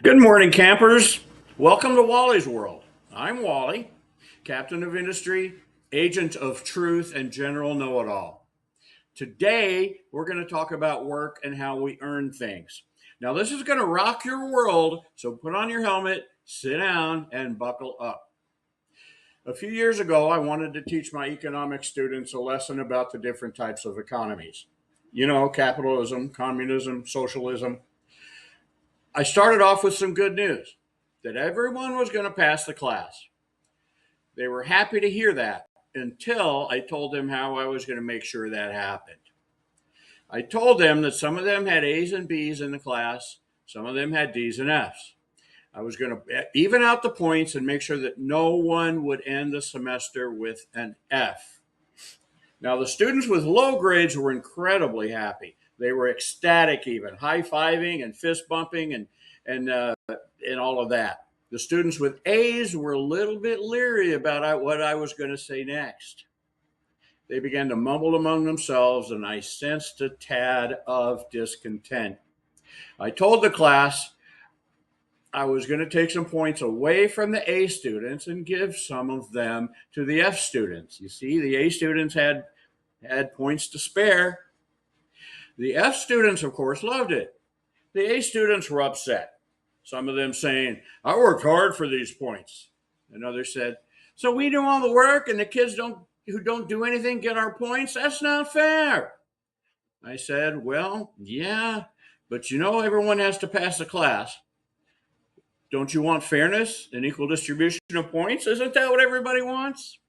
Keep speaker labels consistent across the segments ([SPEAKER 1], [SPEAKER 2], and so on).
[SPEAKER 1] Good morning, campers. Welcome to Wally's World. I'm Wally, captain of industry, agent of truth, and general know it all. Today, we're going to talk about work and how we earn things. Now, this is going to rock your world, so put on your helmet, sit down, and buckle up. A few years ago, I wanted to teach my economics students a lesson about the different types of economies. You know, capitalism, communism, socialism. I started off with some good news that everyone was going to pass the class. They were happy to hear that until I told them how I was going to make sure that happened. I told them that some of them had A's and B's in the class, some of them had D's and F's. I was going to even out the points and make sure that no one would end the semester with an F. Now, the students with low grades were incredibly happy. They were ecstatic, even high-fiving and fist bumping and all of that. The students with A's were a little bit leery about what I was going to say next. They began to mumble among themselves, and I sensed a tad of discontent. I told the class I was going to take some points away from the A students and give some of them to the F students. You see, the A students had points to spare. The F students, of course, loved it. The A students were upset. Some of them saying, I worked hard for these points. And others said, so we do all the work and the kids who don't do anything get our points? That's not fair. I said, well, yeah, but you know everyone has to pass the class. Don't you want fairness and equal distribution of points? Isn't that what everybody wants?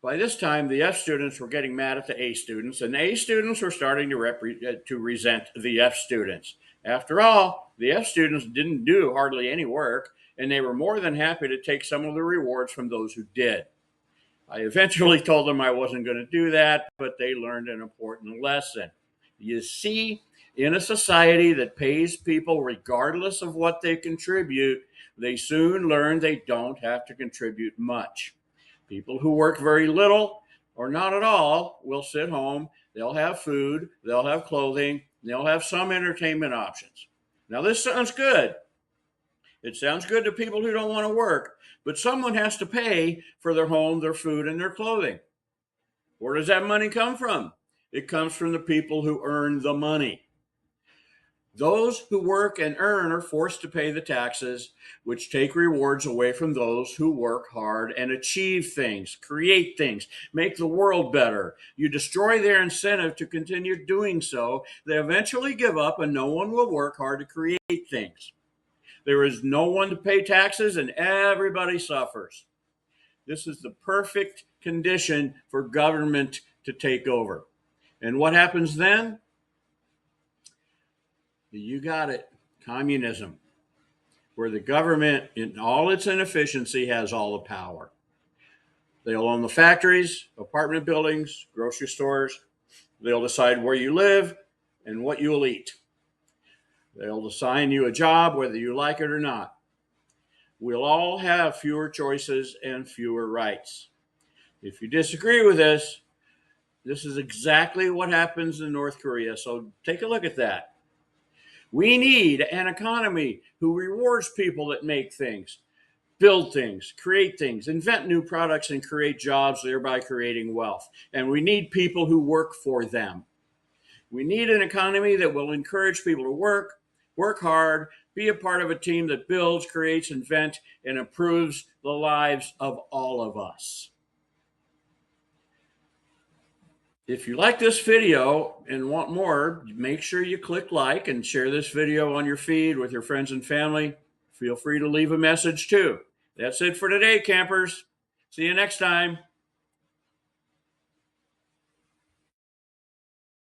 [SPEAKER 1] By this time, the F students were getting mad at the A students, and the A students were starting to resent the F students. After all, the F students didn't do hardly any work, and they were more than happy to take some of the rewards from those who did. I eventually told them I wasn't going to do that, but they learned an important lesson. You see, in a society that pays people regardless of what they contribute, they soon learn they don't have to contribute much. People who work very little or not at all will sit home. They'll have food, they'll have clothing, they'll have some entertainment options. Now, this sounds good. It sounds good to people who don't want to work, but someone has to pay for their home, their food, and their clothing. Where does that money come from? It comes from the people who earn the money. Those who work and earn are forced to pay the taxes, which take rewards away from those who work hard and achieve things, create things, make the world better. You destroy their incentive to continue doing so. They eventually give up, and no one will work hard to create things. There is no one to pay taxes, and everybody suffers. This is the perfect condition for government to take over. And what happens then? You got it. Communism, where the government, in all its inefficiency, has all the power. They'll own the factories, apartment buildings, grocery stores. They'll decide where you live and what you'll eat. They'll assign you a job whether you like it or not. We'll all have fewer choices and fewer rights. If you disagree with this is exactly what happens in North Korea. So take a look at that. We need an economy who rewards people that make things, build things, create things, invent new products, and create jobs, thereby creating wealth. And we need people who work for them. We need an economy that will encourage people to work hard, be a part of a team that builds, creates, invents, and improves the lives of all of us. If you like this video and want more, make sure you click like and share this video on your feed with your friends and family. Feel free to leave a message too. That's it for today, campers. See you next time.